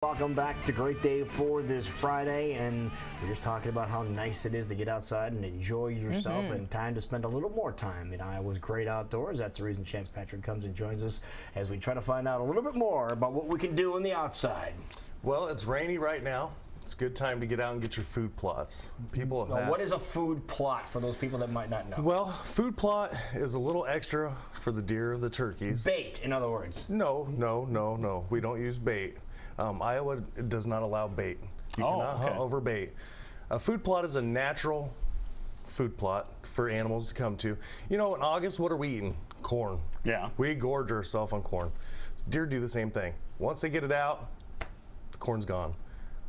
Welcome back to Great Day for this Friday, and we're just talking about how nice it is to get outside and enjoy yourself and time to spend a little more time in Iowa's great outdoors. That's the reason Chance Patrick comes and joins us as we try to find out a little bit more about what we can do on the outside. Well, it's rainy right now. It's a good time to get out and get your food plots. People have Now, what is a food plot for those people that might not know? Well, food plot is a little extra for the deer, the turkeys. Bait, in other words. No. We don't use bait. Iowa does not allow bait. You cannot hunt over bait. A food plot is a natural food plot for animals to come to. You know, in August, what are we eating? Corn. Yeah. We gorge ourselves on corn. Deer do the same thing. Once they get it out, the corn's gone.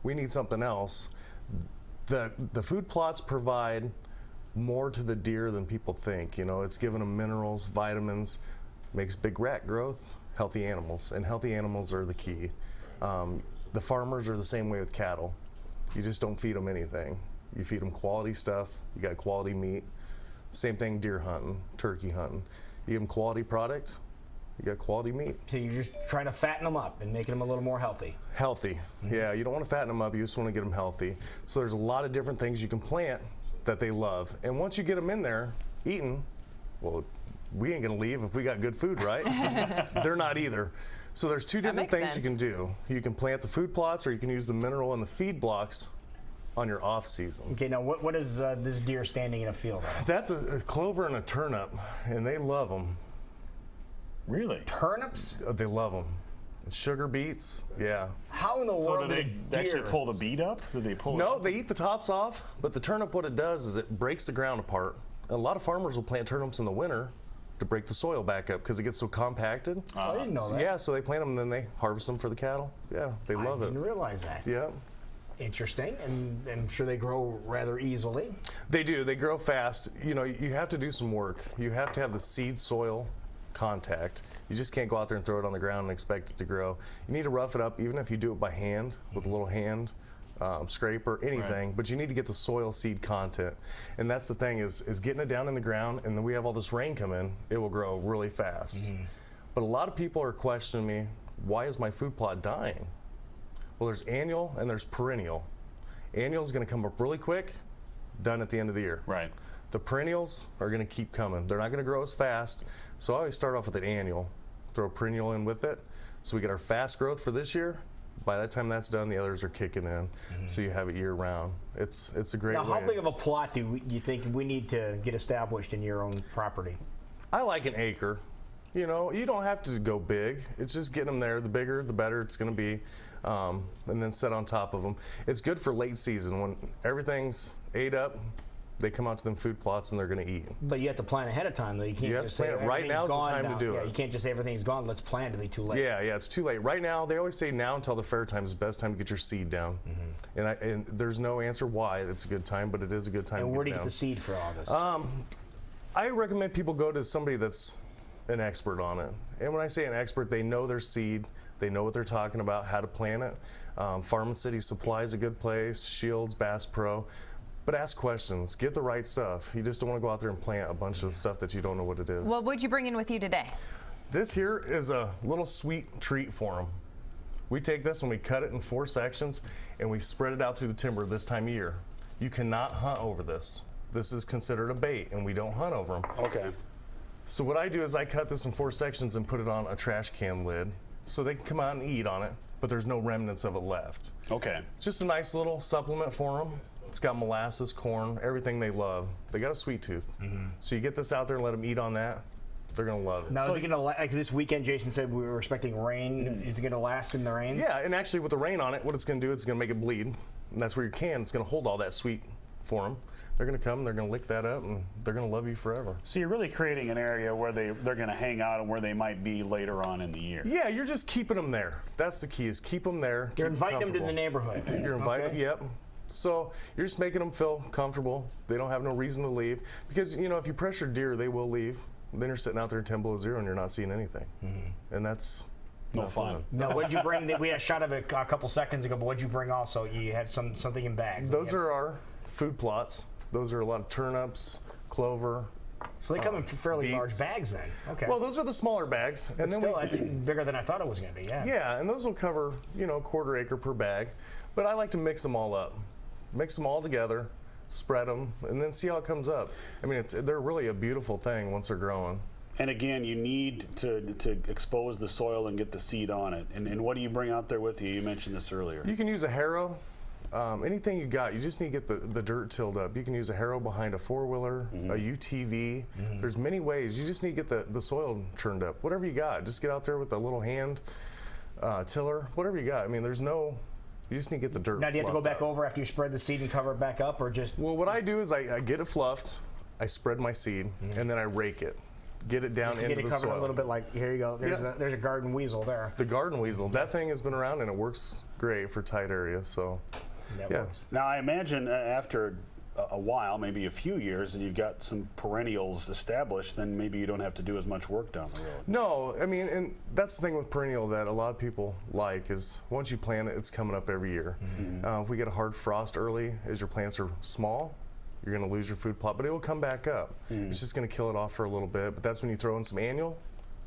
We need something else. The food plots provide more to the deer than people think. You know, it's giving them minerals, vitamins, makes big rat growth, healthy animals, and healthy animals are the key. The farmers are the same way with cattle. You just don't feed them anything. You feed them quality stuff, you got quality meat. Same thing deer hunting, turkey hunting. You give them quality product, you got quality meat. So you're just trying to fatten them up and making them a little more healthy. Healthy, yeah, you don't want to fatten them up, you just want to get them healthy. So there's a lot of different things you can plant that they love. And once you get them in there, eating, well, we ain't gonna leave if we got good food, right? They're not either. So there's two different things you can do. You can plant the food plots, or you can use the mineral and the feed blocks on your off season. Okay, now what is this deer standing in a field of? That's a clover and a turnip, and they love them. Really? Turnips? They love them. Sugar beets, yeah. How in the So world do they did a actually deer pull the beet up? Do they pull No, it? they eat the tops off, but the turnip, what it does is it breaks the ground apart. A lot of farmers will plant turnips in the winter to break the soil back up because it gets so compacted. I didn't know that. Yeah, so they plant them and then they harvest them for the cattle. Yeah, they love I it. didn't realize that. Yeah. Interesting, and I'm sure they grow rather easily. They do. They grow fast. You know, you have to do some work. You have to have the seed soil contact. You just can't go out there and throw it on the ground and expect it to grow. You need to rough it up, even if you do it by hand with a little hand scraper, anything. Right. But you need to get the soil seed content, and that's the thing is getting it down in the ground. And then we have all this rain come in, it will grow really fast. But a lot of people are questioning me, why is my food plot dying? Well, there's annual and there's perennial. Annual is going to come up really quick, done at the end of the year. Right. The perennials are going to keep coming. They're not going to grow as fast. So I always start off with an annual, throw a perennial in with it. So we get our fast growth for this year. By that time that's done, the others are kicking in. So you have it year round. It's a great Now, way. how big of a plot do you think we need to get established in your own property? I like an acre. You know, you don't have to go big. It's just getting them there. The bigger, the better it's going to be. And then set on top of them. It's good for late season when everything's ate up. They come out to them food plots and they're going to eat. But you have to plan ahead of time, though. You can't You have just to say plan it. Right now's the everything's time gone to do now. it. Yeah, you can't just say everything's gone. Let's plan to be too late. Yeah, it's too late. Right now, they always say now until the fair time is the best time to get your seed down. And there's no answer why it's a good time, but it is a good time And to where do get you get down. the seed for all this? I recommend people go to somebody that's an expert on it. And when I say an expert, they know their seed, they know what they're talking about, how to plant it. Farm and City Supply is a good place, Shields, Bass Pro. But ask questions, get the right stuff. You just don't want to go out there and plant a bunch of stuff that you don't know what it is. What would you bring in with you today? This here is a little sweet treat for them. We take this and we cut it in 4 sections and we spread it out through the timber this time of year. You cannot hunt over this. This is considered a bait and we don't hunt over them. Okay. So what I do is I cut this in 4 sections and put it on a trash can lid so they can come out and eat on it, but there's no remnants of it left. Okay. It's just a nice little supplement for them. It's got molasses, corn, everything they love. They got a sweet tooth. So you get this out there and let them eat on that. They're going to love it. Now, is it going to, like this weekend, Jason said we were expecting rain. Is it going to last in the rain? Yeah, and actually with the rain on it, what it's going to do, it's going to make it bleed. And that's where your can, it's going to hold all that sweet for them. They're going to come, they're going to lick that up, and they're going to love you forever. So you're really creating an area where they're going to hang out and where they might be later on in the year. Yeah, you're just keeping them there. That's the key, is keep them there. You're keep inviting them to the comfortable. neighborhood. You're inviting Okay. yep. So you're just making them feel comfortable. They don't have no reason to leave. Because, you know, if you pressure deer, they will leave. Then you're sitting out there in 10 below zero and you're not seeing anything. And that's No not fun. Now, what did you bring? We had a shot of it a couple seconds ago, but what did you bring also? You had something in bag. Those are our food plots. Those are a lot of turnips, clover, So they come in fairly beets. large bags then. Okay. Well, those are the smaller bags, and then Still, that's bigger than I thought it was going to be. Yeah. yeah, and those will cover, you know, a quarter acre per bag. But I like to mix them all up, mix them all together, spread them, and then see how it comes up. I mean, they're really a beautiful thing once they're growing. And again, you need to expose the soil and get the seed on it. And what do you bring out there with you? You mentioned this earlier. You can use a harrow. Anything you got, you just need to get the dirt tilled up. You can use a harrow behind a four-wheeler, a UTV. There's many ways. You just need to get the soil churned up. Whatever you got, just get out there with a little hand tiller, whatever you got. I mean, you just need to get the dirt Now, do you have to go fluffed back out. over after you spread the seed and cover it back up, or just? Well, what I do is I get it fluffed, I spread my seed, and then I rake it. Get it down Get into it the covered soil. a little bit, like here you go. There's a garden weasel there. The garden weasel, that thing has been around and it works great for tight areas. So, That yeah. works. Now, I imagine after a while, maybe a few years, and you've got some perennials established, then maybe you don't have to do as much work down the road. No, I mean, and that's the thing with perennial that a lot of people like is once you plant it, it's coming up every year. If we get a hard frost early, as your plants are small, you're going to lose your food plot, but it will come back up. It's just going to kill it off for a little bit, but that's when you throw in some annual,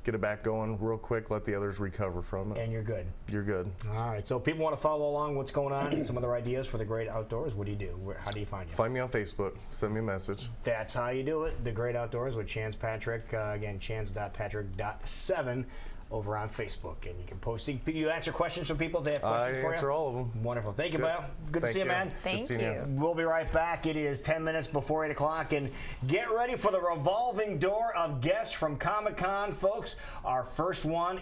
get it back going real quick, let the others recover from it. And you're good. You're good. All right. So if people want to follow along what's going on, some other ideas for the Great Outdoors, what do you do? How do you find you? Find me on Facebook, send me a message. That's how you do it. The Great Outdoors with Chance Patrick. Again, chance.patrick.7 over on Facebook. And you can post. You answer questions from people if they have questions I for you? answer all of them. Wonderful. Thank you, Good. Bill. Good to Thank see you, you. man. Good Thank seeing you. We'll be right back. It is 10 minutes before 8 o'clock. And get ready for the revolving door of guests from Comic-Con, folks. Our first one